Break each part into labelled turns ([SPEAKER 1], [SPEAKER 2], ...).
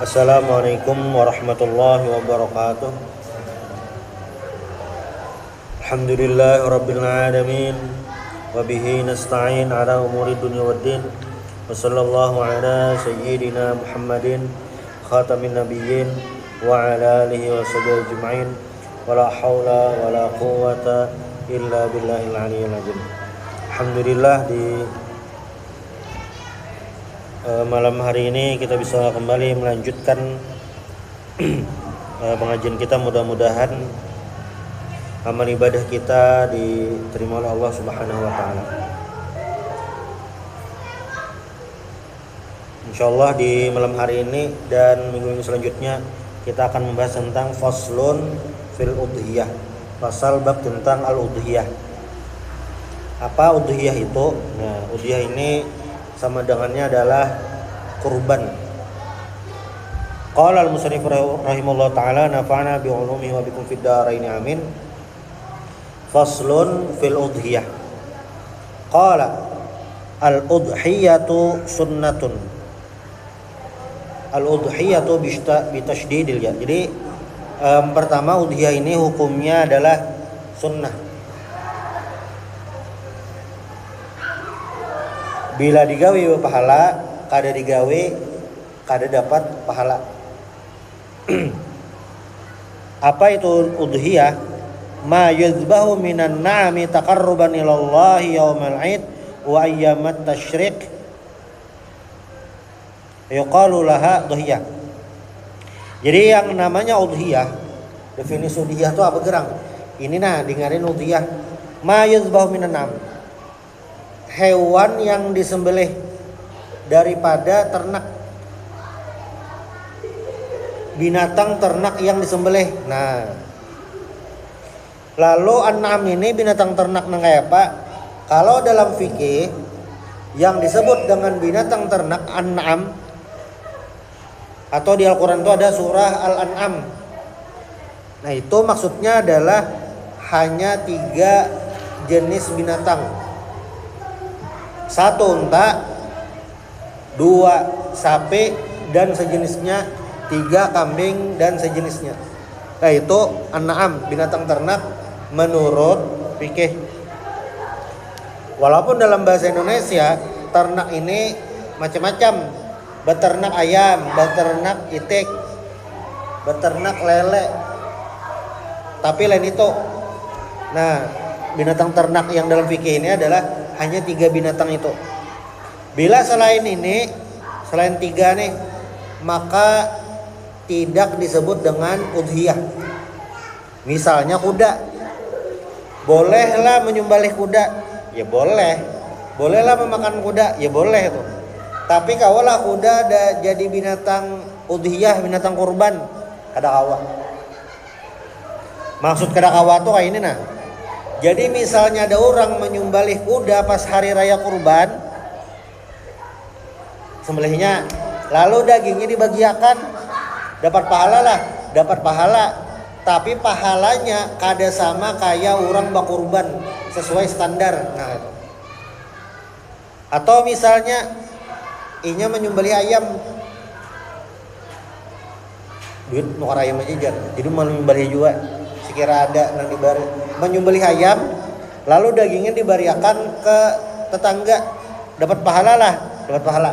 [SPEAKER 1] Assalamualaikum warahmatullahi wabarakatuh. Alhamdulillahi rabbil alamin. Wabihi nasta'in ala umuri dunya waddin. Wa sallallahu ala sayyidina Muhammadin khatamin nabiyyin wa ala alihi wa sahbihi ajma'in. Wa la hawla wa la quwwata illa billahil aliyyil azim. Alhamdulillah, di malam hari ini kita bisa kembali melanjutkan pengajian kita. Mudah-mudahan amal ibadah kita diterima oleh Allah Subhanahu wa taala. Insyaallah di malam hari ini dan minggu-minggu selanjutnya kita akan membahas tentang faslun fil udhiyah. Pasal bab tentang al-udhiyah. Apa udhiyah itu? Nah, udhiyah ini sama dengannya adalah kurban. Qala al-musannif rahimahullah taala nafa'ana bi ulumihi wa bikum fid dharain amin. Faslun fil udhiyah. Qala al-udhiyatu sunnatun. Al-udhiyatu bi tasydidil ya. Jadi pertama udhiyah ini hukumnya adalah sunnah. Bila digawe pahala, kada digawe kada dapat pahala. Apa itu udhiyah? Ma yuzbahu minan na'ami taqarruban ila Allah yaumal 'id wa ayyamat tasyrik. Yuqalu laha udhiyah. Jadi yang namanya udhiyah, definisi udhiyah itu apa gerang? Ini nah dengerin udhiyah. Ma yuzbahu minan na'am, hewan yang disembelih daripada ternak, binatang ternak yang disembelih. Nah, lalu an-na'am ini binatang ternak nang kayak apa? Kalau dalam fikih yang disebut dengan binatang ternak an-na'am, atau di Al-Quran itu ada surah Al-An'am. Nah, itu maksudnya adalah hanya 3 jenis binatang. 1 unta, 2 sapi dan sejenisnya, 3 kambing dan sejenisnya. Nah, itu an-na'am, binatang ternak menurut fikih. Walaupun dalam bahasa Indonesia ternak ini macam-macam. Beternak ayam, beternak itik, beternak lele. Tapi lain itu. Nah, binatang ternak yang dalam fikih ini adalah hanya 3 binatang itu. Bila selain ini, selain 3 nih, maka tidak disebut dengan udhiyah. Misalnya kuda. Bolehlah menyembelih kuda? Ya boleh. Bolehlah memakan kuda? Ya boleh itu. Tapi kawalah kuda ada jadi binatang udhiyah, binatang kurban, kada kawa. Maksud kada kawa tuh kayak ini nah. Jadi misalnya ada orang menyembelih kuda pas hari raya kurban, sembelihnya, lalu dagingnya dibagiakan, dapat pahala lah, dapat pahala. Tapi pahalanya kada sama kayak orang bakurban sesuai standar. Nah, itu. Atau misalnya inya menyembelih ayam, duit nukar ayam aja jar, jadi mau menyembelih juga. Sekira ada nang dibari menyembelih ayam, lalu dagingnya dibariakan ke tetangga, dapat pahala lah, dapat pahala.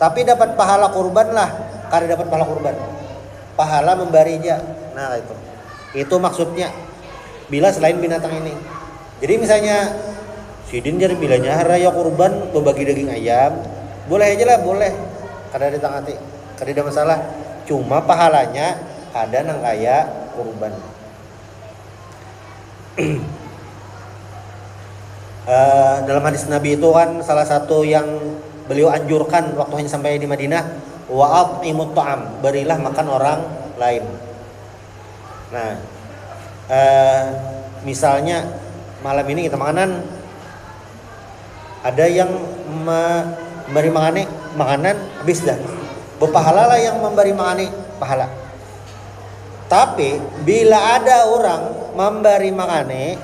[SPEAKER 1] Tapi dapat pahala kurban lah, kada dapat pahala kurban, pahala membari aja. Nah, itu maksudnya bila selain binatang ini. Jadi misalnya sidin jadi bilanya hari raya kurban berbagi daging ayam, boleh aja lah, boleh, kada ada tangati, kada ada masalah. Cuma pahalanya ada nang kaya kurban. Dalam hadis Nabi itu kan salah satu yang beliau anjurkan waktu hanya sampai di Madinah, wa'at'imut ta'am, berilah makan orang lain. Nah, misalnya malam ini kita makanan, ada yang memberi makanan habis dah, berpahala lah yang memberi makanan, pahala. Tapi bila ada orang memberi makanan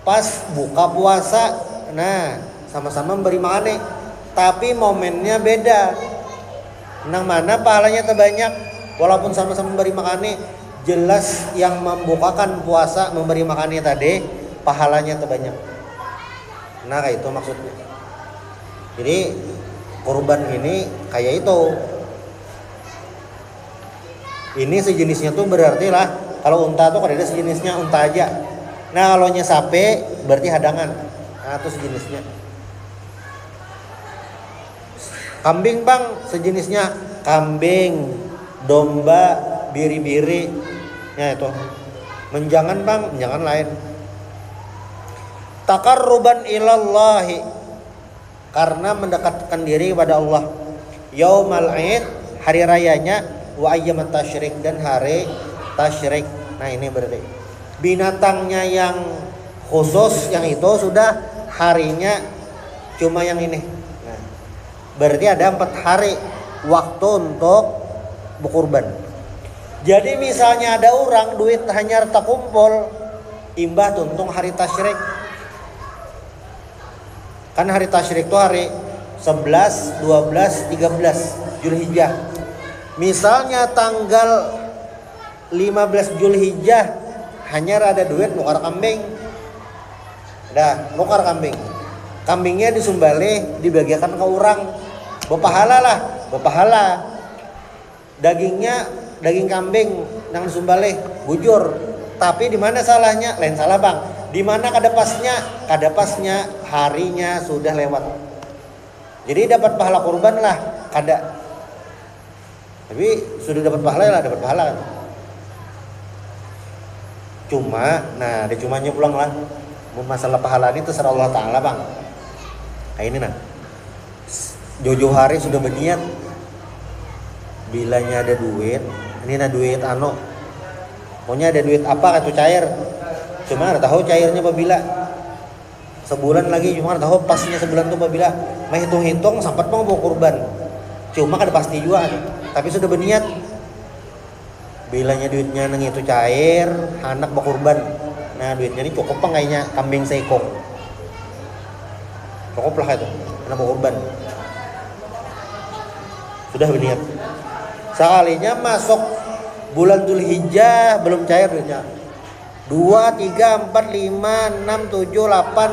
[SPEAKER 1] pas buka puasa, nah sama-sama memberi makanan, tapi momennya beda. Nang mana pahalanya terbanyak? walaupun sama-sama memberi makannya, jelas yang membukakan puasa memberi makannya tadi pahalanya terbanyak. Nah kayak itu maksudnya. Jadi kurban ini kayak itu. Ini sejenisnya tuh berarti lah, kalau unta tuh kalau ada sejenisnya unta aja. Nah kalau sapi berarti hadangan. Nah itu sejenisnya. Kambing bang sejenisnya kambing, domba, biri-biri. Ya itu. Menjangan bang, menjangan lain. Taqarruban ilallahi, karena mendekatkan diri kepada Allah. Yaumal Aid, hari rayanya, wa ayyamat tasyrik, dan hari tasyrik. Nah ini berarti binatangnya yang khusus yang itu sudah, harinya cuma yang ini. Nah, berarti ada 4 hari waktu untuk berkurban. Jadi misalnya ada orang duit hanya terkumpul, imbah tuntung hari tasyrik. Kan hari tasyrik itu hari 11, 12, 13 Zulhijjah. Misalnya tanggal 15 Zulhijjah hanya ada duit nukar kambing. Dah, nukar kambing. Kambingnya disumbali, dibagikan ke orang. Berpahala lah, berpahala. Dagingnya, daging kambing yang disumbali, bujur. Tapi di mana salahnya? Lain salah bang. Di mana kadapasnya? Kadapasnya harinya sudah lewat. Jadi dapat pahala kurban lah, kada. Tapi sudah dapat pahala lah, dapat pahala kan. Cuma, nah ada cumanya pulang lah. Masalah pahala ini terserah Allah Ta'ala bang. Nah ini nah, jauh-jauh hari sudah berniat. Bilanya ada duit, ini nah duit ano. Pokoknya ada duit apa itu cair. Cuma nggak tahu cairnya apabila sebulan lagi, cuma nggak tahu pastinya sebulan tuh apabila. Mah hitung-hitung sempat mau bawa kurban. Cuma kan pasti juga, tapi sudah berniat. Bilanya duitnya neng itu cair, anak bawa kurban. Nah duitnya ini cukup apa kayaknya kambing seekong. Cukup lah itu, anak bawa kurban. Sudah berniat. Sekalinya masuk bulan Zulhijjah belum cair duitnya. 2, 3, 4, 5, 6, 7, 8,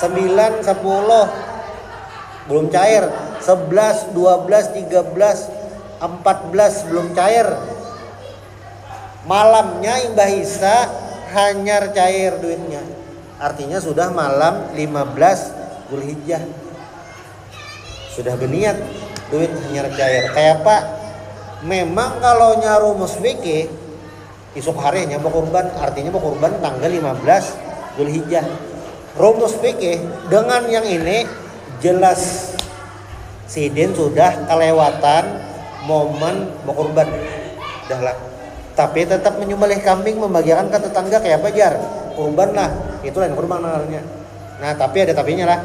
[SPEAKER 1] 9, 10 belum cair. 11, 12, 13, 14 belum cair. Malamnya Imbah Isa hanyar cair duitnya. Artinya sudah malam 15 Zulhijjah. Sudah berniat duit hanyar cair. Kayak Pak, memang kalau rumus fikih isuk harinya mau kurban, artinya mau kurban tanggal 15 Zulhijjah. Rumus fikih dengan yang ini jelas sidin sudah kelewatan momen mau kurban. Dah lah. Tapi tetap menyembelih kambing membagikan ke tetangga kayak apa jar? Kurban lah. Itu lain kurban namanya. Nah, tapi ada tapinya lah.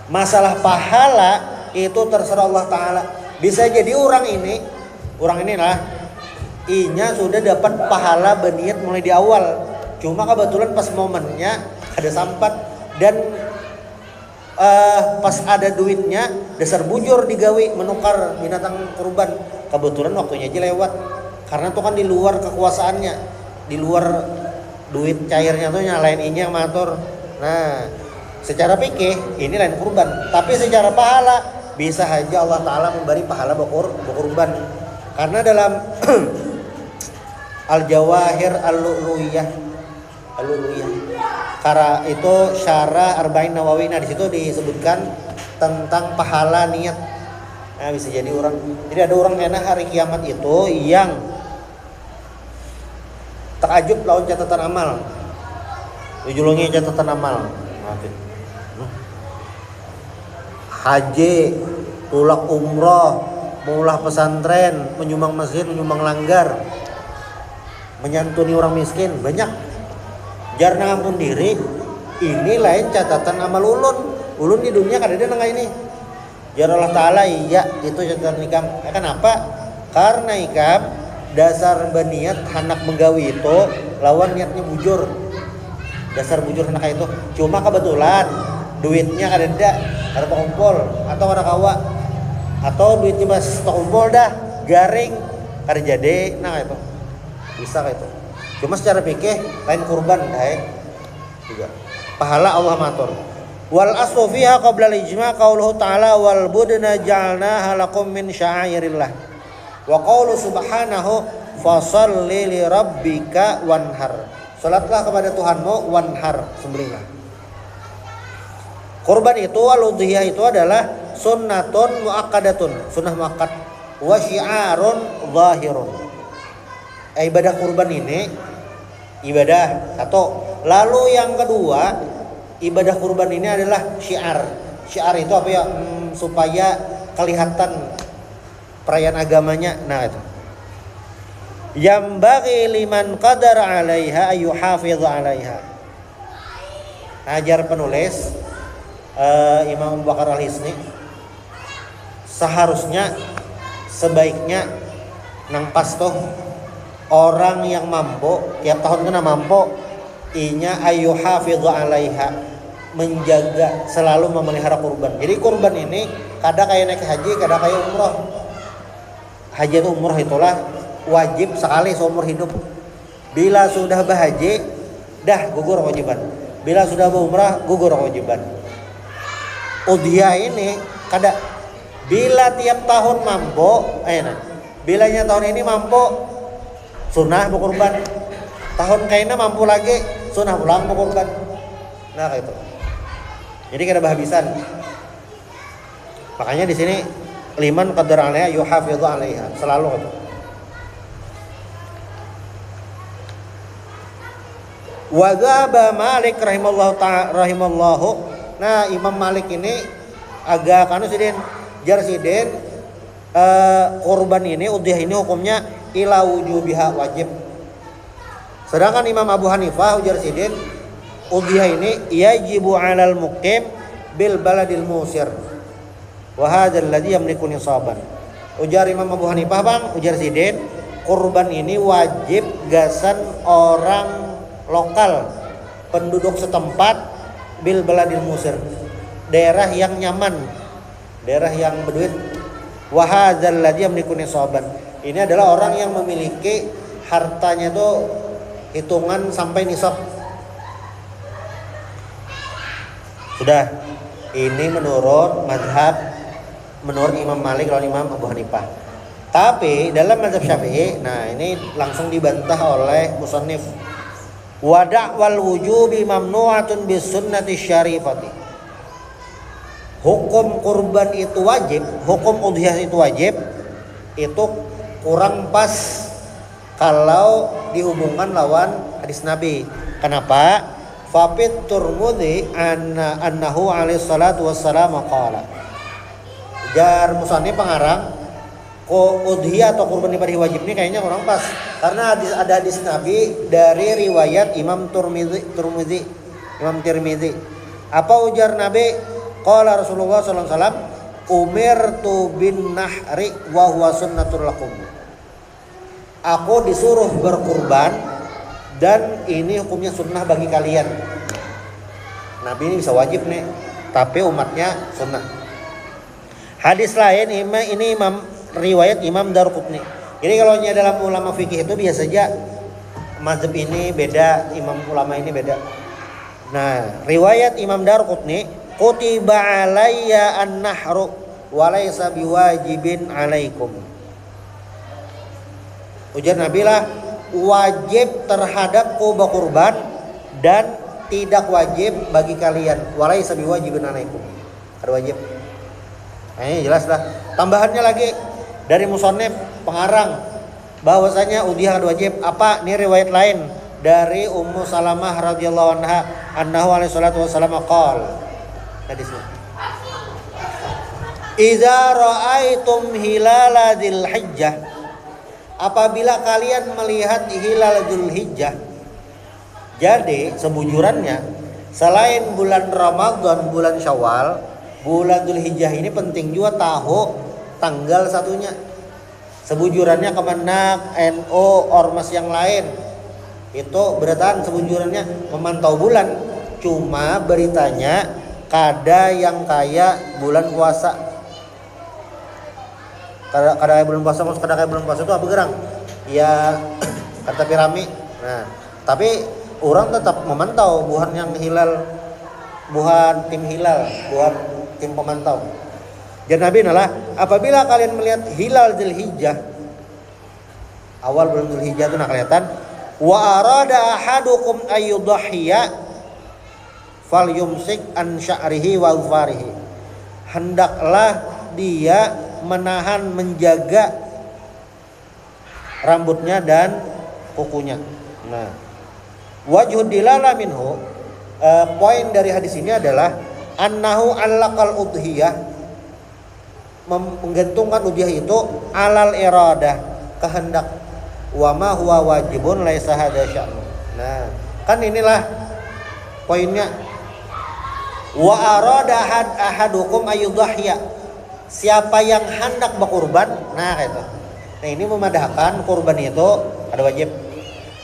[SPEAKER 1] Masalah pahala itu terserah Allah Ta'ala. Bisa jadi orang ini lah, inya sudah dapat pahala berniat mulai di awal. Cuma kebetulan pas momennya ada sampat dan pas ada duitnya dasar bujur digawi menukar binatang kurban. Kebetulan waktunya aja lewat. Karena itu kan di luar kekuasaannya, di luar duit cairnya tuh nyalain inya yang matur. Nah, secara fikih ini lain kurban, tapi secara pahala bisa saja Allah Ta'ala memberi pahala berkurban. Karena dalam Al-Jawahir Al-Lu'lu'iyah karena itu Syarah Arba'in Nawawi, nah disitu disebutkan tentang pahala niat. Nah bisa jadi ada orang enak hari kiamat itu yang takajub lawan catatan amal, ujulungnya catatan amal. Haji, tulak umroh, maulah pesantren, menyumbang masjid, menyumbang langgar, menyantuni orang miskin, banyak. Jarang ngampun diri, ini lain catatan amal ulun di dunia kan ada nggak ini? Jar Allah Ta'ala iya itu catatan ikam. Kenapa? Karena ikam dasar berniat hendak menggawi itu lawan niatnya bujur. Dasar bujur hendak itu. Cuma kebetulan duitnya ada kumpul atau ada kawa atau duitnya mas kumpul dah garing kada jadi, nah itu bisa kayak itu. Cuma secara fikih lain kurban juga. Pahala Allah matur. Wal aslu fiha qabla al-ijma' qauluhu ta'ala wal budna ja'alnaha lakum min sya'airillah. Wa qaulu subhanahu fasholli li rabbika wanhar. Salatlah kepada Tuhanmu wanhar, sembelihlah. Kurban itu al-udhiyah itu adalah sunnatun muakkadatun, sunnah muakkad, wa syi'arun zahirun. Ibadah kurban ini ibadah satu. Lalu yang kedua, ibadah kurban ini adalah syiar. Syiar itu apa ya? Supaya kelihatan perayaan agamanya. Nah itu. Yambaghi liman qadara 'alaiha ayyuhafidh 'alaiha. Ajar penulis Imam Abu Bakar Al-Hisni, seharusnya sebaiknya nang pas tuh orang yang mampu tiap tahun kena mampu inya ayyuhafidh 'alaiha, menjaga selalu memelihara kurban. Jadi kurban ini kada kayak naik haji, kada kayak umroh. Haji atau umroh itulah wajib sekali seumur hidup. Bila sudah berhaji, dah gugur kewajiban. Bila sudah berumrah, gugur kewajiban. Udhiyah ini kada. Bila tiap tahun mampu, bilanya tahun ini mampu, sunnah berkurban. Tahun kainnya mampu lagi, sunnah pulang berkurban. Nah kayak itu. Jadi kada berhabisan. Makanya di sini liman qadar 'alaiha yuhafidhu 'alaiha, selalu itu. Wa dzaba Malik rahimallahu. Nah, Imam Malik ini agak kanu sidin jar sidin kurban ini udhiyah ini hukumnya ila wujubiha, wajib. Sedangkan Imam Abu Hanifah ujar sidin udhiyah ini yajibu 'alal muqim bil baladil musir. Wa hadzal ladzi yamliku nisaban. Ujar Imam Abu Hanifah bang, ujar sidin kurban ini wajib gasan orang lokal, penduduk setempat, bil baladil musir, daerah yang nyaman, daerah yang berduit. Wa hadzal ladzi yamliku nisaban. Ini adalah orang yang memiliki hartanya itu hitungan sampai nisab. Sudah. Ini menurut madhab, menurut Imam Malik lawan Imam Abu Hanifah. Tapi dalam mazhab Syafi'i, nah ini langsung dibantah oleh musannif. Wa da'wal wujubi mamnu'atun bis sunnati syarifati. Hukum kurban itu wajib, hukum udhiyah itu wajib, itu kurang pas kalau dihubungkan lawan hadis Nabi. Kenapa? Fafit Turmudi annahu alaihi salatu wassalam qala. Jar musannif pengarang udhiyah atau kurban ibadah wajib ini kayaknya kurang pas karena ada hadis Nabi dari riwayat Imam Tirmidzi. Apa ujar Nabi? Qala Rasulullah sallallahu alaihi wasallam, umirtu bin nahri wa huwa sunnatul lakum. Aku disuruh berkurban dan ini hukumnya sunnah bagi kalian. Nabi ini bisa wajib nih, tapi umatnya sunnah. Hadis lain ini riwayat Imam Darqutni. Jadi kalau dalam ulama fikih itu biasa saja mazhab ini beda, imam ulama ini beda. Nah, riwayat Imam Darqutni, kutiba alayya an-nahru wa laysa biwajibin alaikum. Ujar Nabi lah, wajib terhadapku berkurban dan tidak wajib bagi kalian. Wa laysa biwajibin alaikum. Ada wajib. Nah, ini jelas lah. Tambahannya lagi dari musannif pengarang bahwasanya udhiyah wajib. Apa? Ini riwayat lain dari Ummu Salamah radhiyallahu anha annahu alaihi salatu wasallam qala. Hadisnya. Idza ra'aitum hilala dzulhijjah, apabila kalian melihat hilal Dzulhijjah. Jadi sebujurannya selain bulan Ramadan, bulan Syawal, bulan Dzulhijjah ini penting juga tahu tanggal satunya. Sebujurannya Kemenak, NU, ormas yang lain itu beratan sebujurannya memantau bulan. Cuma beritanya kada yang kayak bulan puasa. Kada bulan puasa, maksud kada kayak bulan puasa itu apa gerang? Ya kata pirami. Nah, tapi orang tetap memantau bukan yang hilal, bukan tim hilal, bukan tim pemantau. Jadi Nabi nalah, apabila kalian melihat hilal Dzulhijjah, awal bulan Dzulhijjah itu nak kelihatan, wa arada ahadukum ayyudhhiya falyumsik an sya'rihi wa ufarihi. Hendaklah dia menahan, menjaga rambutnya dan kukunya. Nah, wajhud dilala minhu, poin dari hadis ini adalah annahu allaqal udhiyah, menggantungkan udhiyah itu alal iradah, kehendak, wa ma huwa wajibun laisa hadza sya'nu. Nah, kan inilah poinnya. Wa arada ahadukum ayyudhhiya, siapa yang hendak berkurban, nah itu. Nah, ini memadahkan kurban itu ada wajib.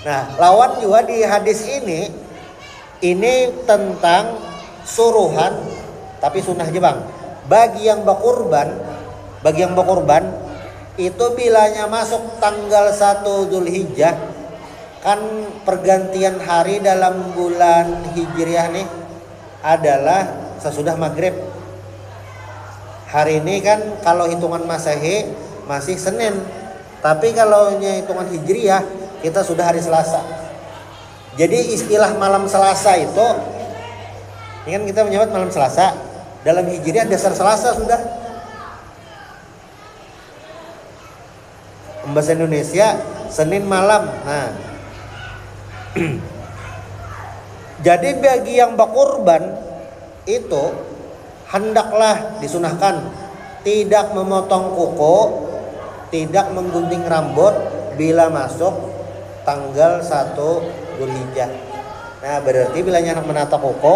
[SPEAKER 1] Nah, lawan juga di hadis ini tentang suruhan tapi sunnah aja bang. Bagi yang berkurban itu bilanya masuk tanggal 1 Dzulhijjah, kan pergantian hari dalam bulan Hijriah nih adalah sesudah maghrib. Hari ini kan kalau hitungan Masehi masih Senin, tapi kalau hitungan Hijriah kita sudah hari Selasa. Jadi istilah malam Selasa itu, ini kan kita menyebut malam Selasa, dalam Hijriah dasar Selasa sudah. Bahasa Indonesia Senin malam. Nah, jadi bagi yang berkurban itu hendaklah disunahkan tidak memotong kuku, tidak menggunting rambut bila masuk tanggal 1 Dzulhijjah. Nah, berarti bila anak menata kuku,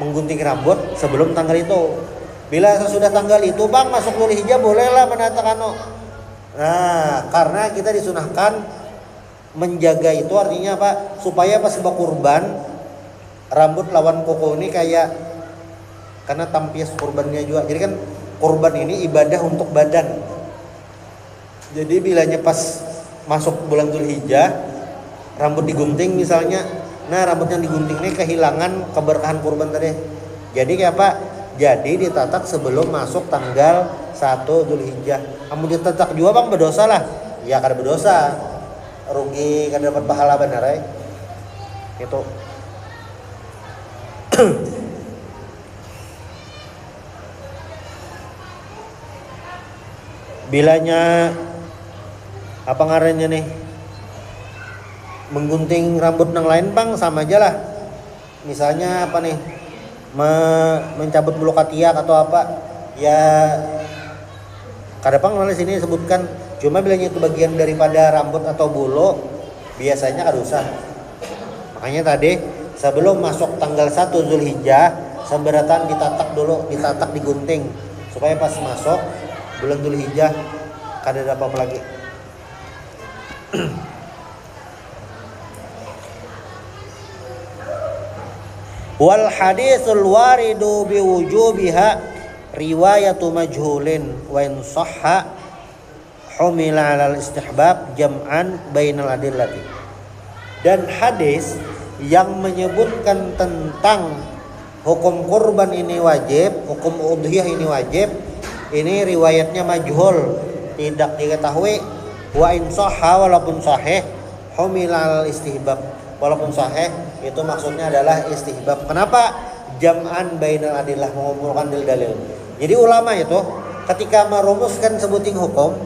[SPEAKER 1] menggunting rambut sebelum tanggal itu. Bila sesudah tanggal itu bang masuk Dzulhijjah bolehlah menata kano. Nah, karena kita disunahkan menjaga itu, artinya apa? Supaya pas berkurban rambut lawan kuku ini kayak, karena tampias kurbannya juga. Jadi kan kurban ini ibadah untuk badan. Jadi bilanya pas masuk bulan Dzulhijjah rambut digunting misalnya, nah rambut yang digunting ini kehilangan keberkahan kurban tadi. Jadi kayak apa? Jadi ditatak sebelum masuk tanggal 1 Dzulhijjah. Kamu ditatak juga bang berdosa lah. Ya kada berdosa, rugi kada dapat pahala benar ya. Itu. Bilanya apa ngarannya nih, menggunting rambut yang lain bang sama aja lah. Misalnya apa nih, mencabut bulu katiak atau apa ya, kadang malah sini sebutkan. Cuma bilanya itu bagian daripada rambut atau bulu biasanya kada usah. Makanya tadi sebelum masuk tanggal 1 Dzulhijjah seberatan ditatak dulu, ditatak digunting supaya pas masuk bulan Dzulhijjah kada ada apa-apa lagi. Wal haditsul waridu biwujubiha riwayatu majhulin wa in sahha humila 'alal istihbab jam'an bainal adillati. Dan hadis yang menyebutkan tentang hukum kurban ini wajib, hukum udhiyah ini wajib, ini riwayatnya majhul, tidak diketahui. Wa in sahha, walaupun sahih, humila 'alal istihbab, walaupun sahih itu maksudnya adalah istihbab. Kenapa? Jam'an bainal adillah, mengumpulkan dalil-dalil. Jadi ulama itu ketika merumuskan sebuting hukum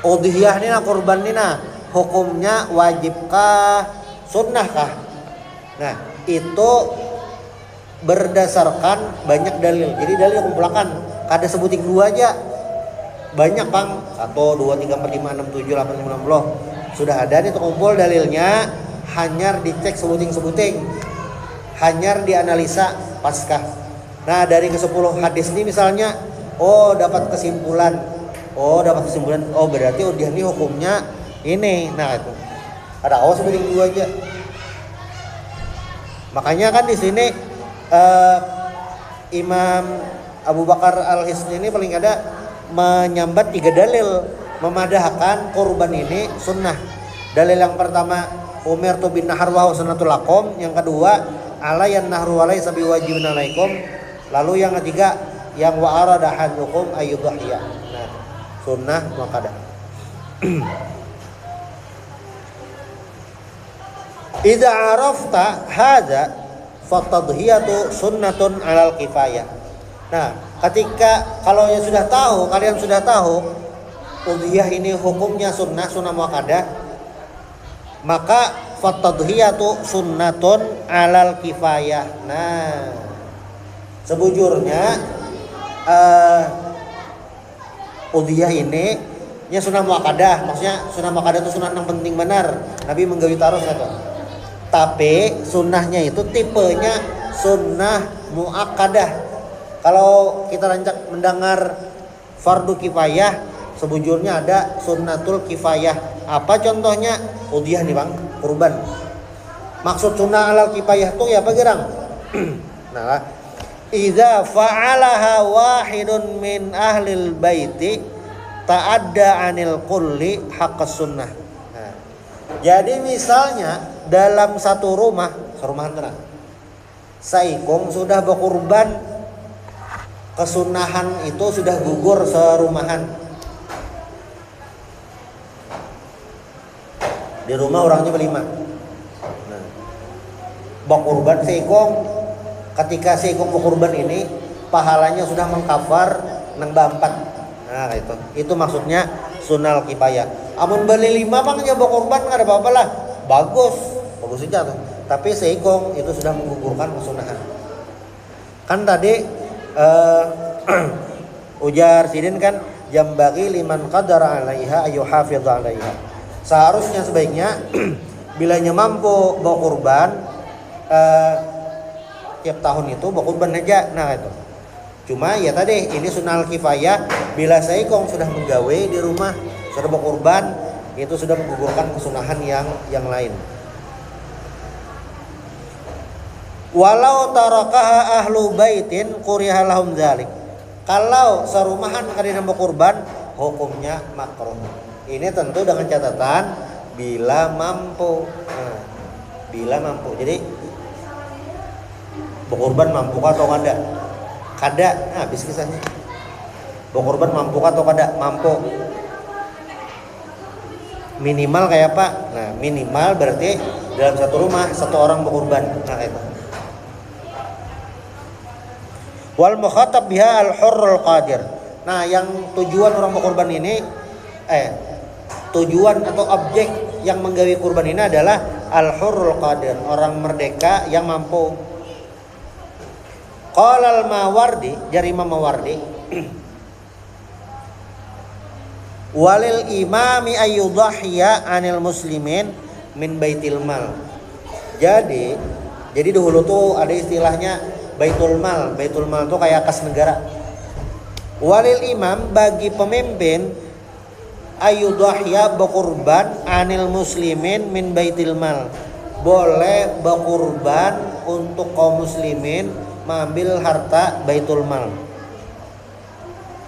[SPEAKER 1] udhiyah ini, kurban ini, hukumnya wajibkah, sunnahkah? Nah, itu berdasarkan banyak dalil. Jadi dalil kumpulkan, kada sebuting dua aja. Banyak bang, 1, 2, 3, 4, 5, 6, 7, 8, 9, 10. Sudah ada nih terkumpul dalilnya, hanyar dicek sebuting-sebuting, hanyar dianalisa paskah. Nah, dari ke-10 hadis ini misalnya, dapat kesimpulan, berarti udhiyah ini hukumnya ini. Nah, itu ada sebuting dua aja. Makanya kan di sini Imam Abu Bakar Al-Hisni ini paling ada menyambat 3 dalil memadahkan kurban ini sunnah. Dalil yang pertama, umirtu bin nahar wa sunnatul lakum. Yang kedua, alayan nahru walai sabi wajibun alaikum. Lalu yang ketiga, yang wa arada hadukum ayyudhiyah. Nah, sunnah muakkadah. Idza arafta hadza fatadhiyatu sunnatun alal kifayah. Nah, ketika kalau yang sudah tahu, kalian sudah tahu udhiyah ini hukumnya sunnah muakkadah, maka fatadhiyatu sunnatun alal kifayah. Nah, sebujurnya udhiyah ini nya sunnah muakkadah, maksudnya sunnah muakkadah itu sunnah yang penting benar. Nabi menggawi taruh gitu. Tapi sunnahnya itu tipenya sunnah muakkadah. Kalau kita rancak mendengar fardu kifayah, sebujurnya ada sunnatul kifayah. Apa contohnya? Udhiyah nih bang, kurban. Maksud sunnah alal kifayah tuh ya apa gerang? Nah, idza fa'alaha wahidun min ahlil baiti ta'adda anil kulli haqqas sunnah. Nah, jadi misalnya dalam satu rumah, serumahan tenang, saikung sudah berkurban, kesunahan itu sudah gugur serumahan. Di rumah orangnya berlima. Nah, berkurban saikung, ketika saikung berkurban ini pahalanya sudah mengkafar nang bampat. Nah itu maksudnya sunnah kifayah. Amun beli 5 bang aja berkurban nggak ada apa-apa lah, bagus saja tuh. Tapi seikong itu sudah menggugurkan kesunahan. Kan tadi ujar sidin kan jambagi liman qadara 'alaiha ayyuhafidz 'alaiha. Seharusnya sebaiknya bilanya mampu bawa kurban tiap tahun itu bawa kurban aja. Nah itu. Cuma ya tadi ini sunnah kifayah, bila seikong sudah menggawe di rumah sudah bawa kurban, itu sudah menggugurkan kesunahan yang lain. Walau tarakaha ahlu baitin kuriha lahum dzalik. Kalau serumahan kadina kurban, hukumnya makruh. Ini tentu dengan catatan bila mampu. Nah, bila mampu. Jadi berkurban mampu atau kada? Kada. Nah, habis kisahnya. Berkurban mampu atau kada? Mampu. Minimal kayak apa? Nah, minimal berarti dalam satu rumah satu orang berkurban. Nah, itu. Wal mukhatab biha al-hurrul qadir. Nah, yang tujuan orang berkurban ini tujuan atau objek yang menggawi kurban ini adalah al-hurrul qadir, orang merdeka yang mampu. Qala al-Mawardi, jari Imam Mawardi, walil imami ayyudhhiya anil muslimin min baitil mal. Jadi dahulu tuh ada istilahnya Baitul Mal. Baitul Mal itu kayak kas negara. Walil imam, bagi pemimpin, ayyudhhiya berkurban anil muslimin min baitil mal. Boleh berkurban untuk kaum muslimin mengambil harta Baitul Mal.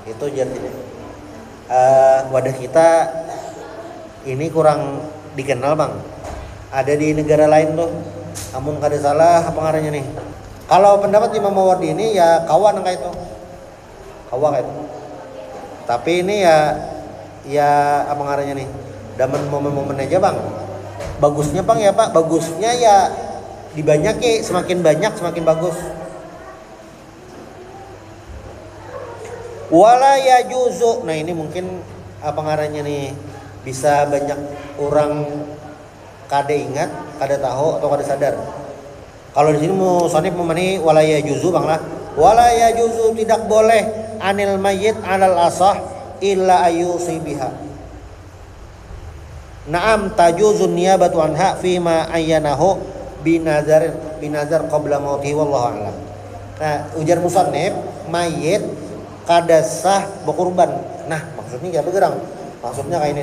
[SPEAKER 1] Itu jadinya. Wadah kita ini kurang dikenal bang. Ada di negara lain tuh. Amun kada salah apa ngarannya nih? Kalau pendapat Imam Mawardi ini ya kawan kayak itu. Kawan kayak itu. Tapi ini ya apa ngarannya nih? Damen momen-momen aja bang. Bagusnya bang ya pak, bagusnya ya dibanyaki, semakin banyak semakin bagus. Wala yajuzu. Nah ini mungkin apa ngarannya nih? Bisa banyak orang kada ingat, kada tahu atau kada sadar. Kalau di sini musannif memani wala yajuzu bang lah. Wala yajuzu, tidak boleh anil mayyit alal asah illa ayusi biha. Naam tajuzun niyabatu anha fima ayyanahu binazar qabla mauti wallahu a'lam. Nah, ujar musannif mayit kada sah berkurban. Nah, maksudnya kayak bergerang. Maksudnya kayak ini.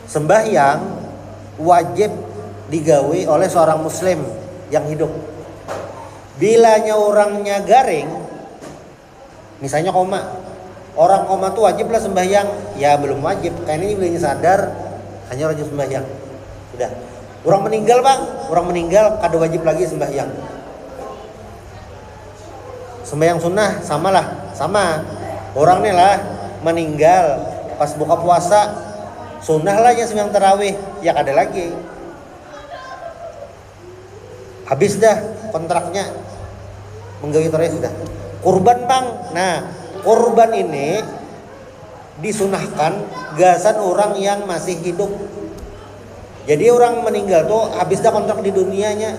[SPEAKER 1] Sembahyang wajib digawi oleh seorang muslim yang hidup. Bilanya orangnya garing, Misalnya koma, orang koma tuh wajib lah sembahyang, ya belum wajib. Kayak ini belum sadar, hanya wajib sembahyang. Sudah. Orang meninggal bang, orang meninggal kada wajib lagi sembahyang. Sembahyang sunnah sama. Orang nih lah meninggal pas buka puasa, sunnah lah ya sembahyang tarawih, ya kada lagi. Habis dah kontraknya menggawi tarawih sudah. Kurban bang, nah kurban ini disunahkan gasan orang yang masih hidup. Jadi orang meninggal tuh habis dah kontrak di dunianya,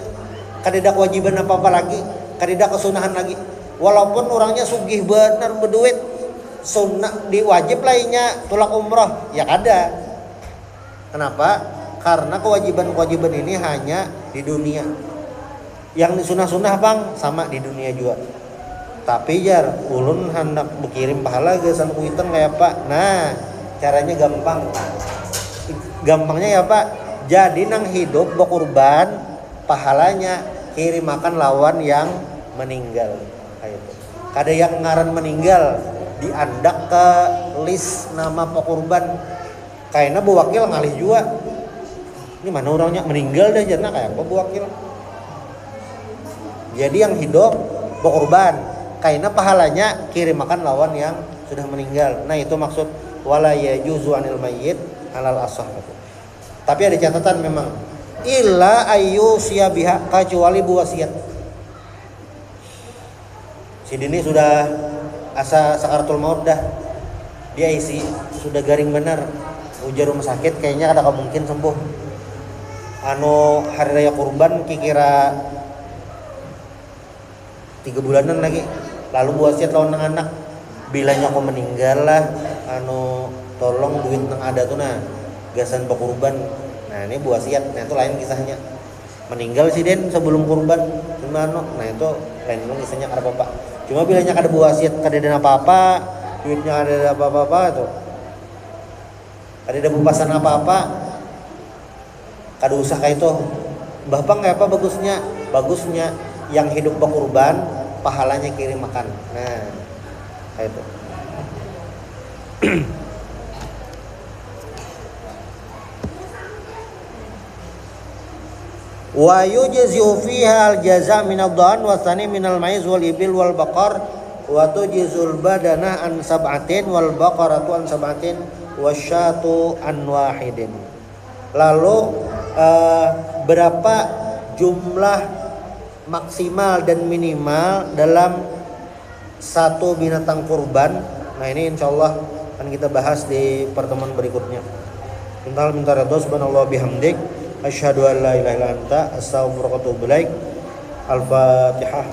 [SPEAKER 1] kada ada kewajiban apa-apa lagi, kada ada kesunahan lagi. Walaupun orangnya sugih benar berduit, sunnah diwajib lainnya tulak umroh, ya kada. Kenapa? Karena kewajiban-kewajiban ini hanya di dunia. Yang disunah-sunah bang sama di dunia juga. Tapi jar ulun hendak berkirim pahala gasan kuitan kayak apa? Nah, caranya gampang. Gampangnya ya Pak. Jadi nang hidup berkurban, pahalanya kirim makan lawan yang meninggal. Kayak itu. Kada yang ngaran meninggal diandak ke list nama pekurban. Kayaknya bu wakil ngalih juga. Ini mana orangnya meninggal dah jarna kayak apa bu wakil. Jadi yang hidup berkurban. Kaina pahalanya kirim makan lawan yang sudah meninggal. Nah itu maksud wala yajuzu anil mayyit halal asah. Tapi ada catatan memang illa ayu siyabiha kecuali buwasiat. Si Dini sudah asa sakaratul maut dah. Dia isi sudah garing benar. Ujar rumah sakit kayaknya ada kemungkinan sembuh. Anu hari raya kurban kira 3 bulanan lagi. Lalu wasiat lawan anak bilanya kau meninggal lah anu tolong duit nang ada tuh nah gasan berkurban. Nah ini wasiat, nah itu lain kisahnya. Meninggal si Den sebelum kurban gimana? Nah itu lain kisahnya kada apa-apa. Cuma bilanya kada wasiat kada ada apa-apa, duitnya ada apa-apa tuh. Kada ada bupasan apa-apa. Kada usah kayak itu. Bapak kayak apa bagusnya? Bagusnya yang hidup berkurban pahalanya kirim makan. Nah, kayak itu. Wa yujzi'u fiha al-jaza' min ad-dhan wa tsani min al-maiz wal ibil wal baqar wa tujzul badana an sab'atin wal baqaratu an sab'atin wasyatu an wahidin. Lalu berapa jumlah maksimal dan minimal dalam satu binatang kurban? Nah ini insyaallah akan kita bahas di pertemuan berikutnya. Minta ridho subhanallah bihamdik asyhadu an la ilaha illa anta astaghfiruka wa atubu ilaik. Al-Fatihah.